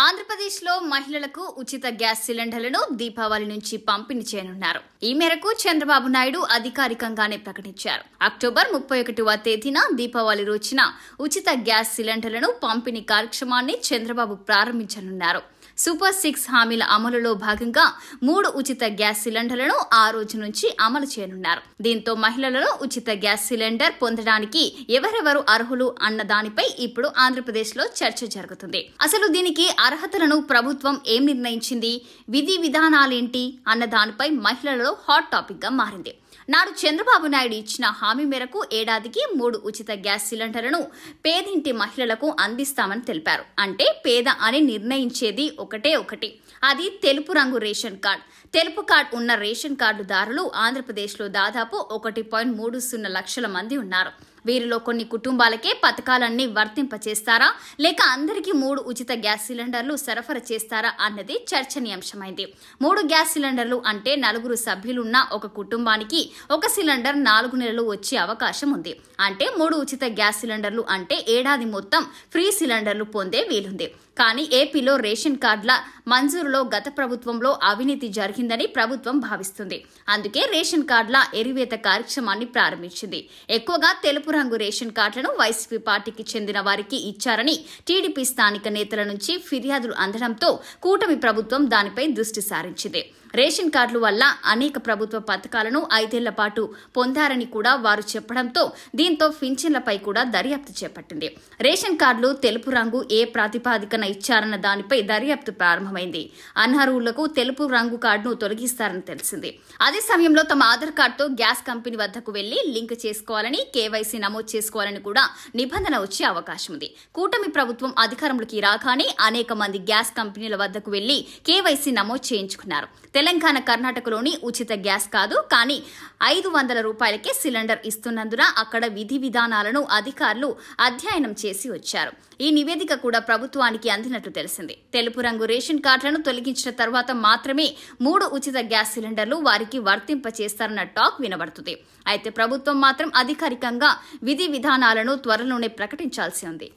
ఆంధ్రప్రదేశ్లో మహిళలకు ఉచిత గ్యాస్ సిలిండర్లను దీపావళి నుంచి పంపిణీ చేయనున్నారు. ఈ మేరకు చంద్రబాబు నాయుడు అధికారికంగానే ప్రకటించారు. అక్టోబర్ 31వ తేదీన దీపావళి రోజున ఉచిత గ్యాస్ సిలిండర్లను పంపిణీ కార్యక్రమాన్ని చంద్రబాబు ప్రారంభించనున్నారు. సూపర్ 6 హామీల అమలులో భాగంగా 3 ఉచిత గ్యాస్ సిలిండర్లను ఆ రోజు నుంచి అమలు చేయనున్నారు. దీంతో మహిళలలో ఉచిత గ్యాస్ సిలిండర్ పొందడానికి ఎవరెవరు అర్హులు అన్న దానిపై ఇప్పుడు ఆంధ్రప్రదేశ్లో చర్చ జరుగుతుంది. అసలు దీనికి అర్హతలను ప్రభుత్వం ఏం నిర్ణయించింది, విధి విధానాలేంటి అన్న దానిపై మహిళలలో హాట్ టాపిక్ గా మారింది. నాడు చంద్రబాబు నాయుడు ఇచ్చిన హామీ మేరకు ఏడాదికి 3 ఉచిత గ్యాస్ సిలిండర్లను పేదింటి మహిళలకు అందిస్తామని తెలిపారు. అంటే పేద అని నిర్ణయించేది ఒకటి, అది తెలుపు రంగు రేషన్ కార్డు. తెలుపు కార్డు ఉన్న రేషన్ కార్డుదారులు ఆంధ్రప్రదేశ్లో దాదాపు 1.30 లక్షల మంది ఉన్నారు. వీరిలో కొన్ని కుటుంబాలకే పథకాలన్నీ వర్తింపచేస్తారా, లేక అందరికీ 3 ఉచిత గ్యాస్ సిలిండర్లు సరఫరా చేస్తారా అన్నది చర్చనీయాంశమైంది. 3 గ్యాస్ సిలిండర్లు అంటే 4 సభ్యులున్న ఒక కుటుంబానికి ఒక సిలిండర్ 4 నెలలు వచ్చే అవకాశం ఉంది. అంటే 3 ఉచిత గ్యాస్ సిలిండర్లు అంటే ఏడాది మొత్తం ఫ్రీ సిలిండర్లు పొందే వీలుంది. కానీ ఏపీలో రేషన్ కార్డుల మంజూరులో గత ప్రభుత్వంలో అవినీతి జరిగిందని ప్రభుత్వం భావిస్తుంది. అందుకే రేషన్ కార్డుల ఎరివేత కార్యక్రమాన్ని ప్రారంభించింది. ఎక్కువగా తెలుపు రంగు రేషన్ కార్డులను వైసీపీ పార్టీకి చెందిన వారికి ఇచ్చారని టీడీపీ స్థానిక నేతల నుంచి ఫిర్యాదులు అందడంతో కూటమి ప్రభుత్వం దానిపై దృష్టి సారించింది. రేషన్ కార్డుల వల్ల అనేక ప్రభుత్వ పథకాలను 5 ఏళ్ల పాటు పొందారని కూడా వారు చెప్పడంతో దీంతో పింఛన్లపై కూడా దర్యాప్తు చేపట్టింది. రేషన్ కార్డులు తెలుపు రంగు ఏ ప్రాతిపాదికన ఇచ్చారన్న దానిపై దర్యాప్తు ప్రారంభమైంది. అనర్హులకు తెలుపు రంగు కార్డును తొలగిస్తారని తెలిసింది. అదే సమయంలో తమ ఆధార్ కార్డుతో గ్యాస్ కంపెనీ వద్దకు వెళ్లి లింక్ చేసుకోవాలని, కేవైసీ నమోదు చేసుకోవాలని కూడా నిబంధన వచ్చే అవకాశం ఉంది. కూటమి ప్రభుత్వం అధికారంలోకి రాగానే అనేక మంది గ్యాస్ కంపెనీల వద్దకు వెళ్లి కేవైసీ నమోదు చేయించుకున్నారు. తెలంగాణ, కర్ణాటకలోని ఉచిత గ్యాస్ కాదు, కానీ 500 రూపాయలకే సిలిండర్ ఇస్తున్నందున అక్కడ విధి విధానాలను అధికారులు అధ్యయనం చేసి వచ్చారు. ఈ నివేదిక కూడా ప్రభుత్వానికి అందినట్లు తెలిసింది. తెలుపు రంగు రేషన్ కార్డులను తొలగించిన తర్వాత మాత్రమే 3 ఉచిత గ్యాస్ సిలిండర్లు వారికి వర్తింప చేస్తారన్న టాక్ వినబడుతుంది. అయితే ప్రభుత్వం మాత్రం అధికారికంగా విధి విధానాలను త్వరలోనే ప్రకటించాల్సి ఉంది.